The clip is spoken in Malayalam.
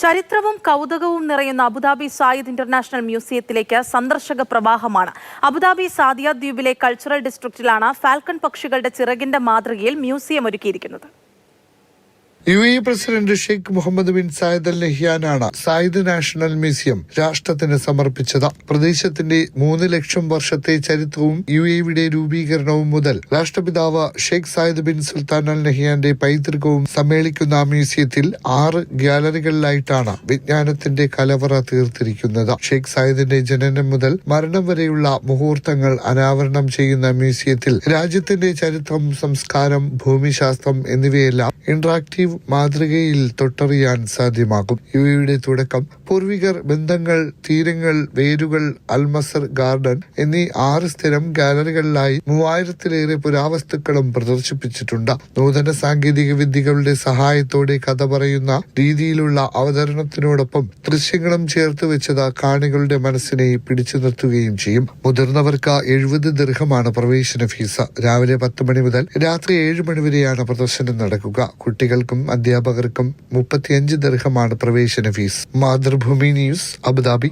ചരിത്രവും കൗതുകവും നിറയുന്ന അബുദാബി സായിദ് ഇന്റർനാഷണൽ മ്യൂസിയത്തിലേക്ക് സന്ദർശക പ്രവാഹമാണ്. അബുദാബി സാദിയ ദ്വീപിലെ കൾച്ചറൽ ഡിസ്ട്രിക്റ്റിലാണ് ഫാൽക്കൺ പക്ഷികളുടെ ചിറകിന്റെ മാതൃകയിൽ മ്യൂസിയം ഒരുക്കിയിരിക്കുന്നത്. UAE president Sheikh Mohammed bin Zayed Al നഹ്യാനാണ് സായിദ് നാഷണൽ മ്യൂസിയം രാഷ്ട്രത്തിന് സമർപ്പിച്ചത്. പ്രദേശത്തിന്റെ 3 ലക്ഷം വർഷത്തെ ചരിത്രവും UAEയുടെ രൂപീകരണവും മുതൽ രാഷ്ട്രപിതാവ് ഷെയ്ഖ് സായിദ് ബിൻ സുൽത്താൻ അൽ നഹ്യാന്റെ പൈതൃകവും സമ്മേളിക്കുന്ന മ്യൂസിയത്തിൽ 6 ഗ്യാലറികളിലായിട്ടാണ് വിജ്ഞാനത്തിന്റെ കലവറ തീർത്തിരിക്കുന്നത്. ഷെയ്ഖ് സായിദിന്റെ ജനനം മുതൽ മരണം വരെയുള്ള മുഹൂർത്തങ്ങൾ അനാവരണം ചെയ്യുന്ന മ്യൂസിയത്തിൽ രാജ്യത്തിന്റെ ചരിത്രം, സംസ്കാരം, ഭൂമിശാസ്ത്രം എന്നിവയെല്ലാം ഇന്ററാക്റ്റീവ് മാതൃകയിൽ തൊട്ടറിയാൻ സാധ്യമാകും. UAEയുടെ തുടക്കം, പൂർവികർ, ബന്ധങ്ങൾ, തീരങ്ങൾ, വേരുകൾ, അൽമസർ ഗാർഡൻ എന്നീ 6 സ്ഥിരം ഗാലറികളിലായി 3000-ലേറെ പുരാവസ്തുക്കളും പ്രദർശിപ്പിച്ചിട്ടുണ്ട്. നൂതന സാങ്കേതിക വിദ്യകളുടെ സഹായത്തോടെ കഥ പറയുന്ന രീതിയിലുള്ള അവതരണത്തിനോടൊപ്പം ദൃശ്യങ്ങളും ചേർത്ത് വെച്ചത് കാണികളുടെ മനസ്സിനെ പിടിച്ചു നിർത്തുകയും ചെയ്യും. മുതിർന്നവർക്ക് 70 ദിർഹമാണ് പ്രവേശന ഫീസ്. രാവിലെ 10 മണി മുതൽ രാത്രി 7 മണി വരെയാണ് പ്രദർശനം നടക്കുക. കുട്ടികൾക്കും അധ്യാപകർക്കും 35 ദിർഹമാണ് പ്രവേശന ഫീസ്. Mathrubhumi news, Abu Dhabi.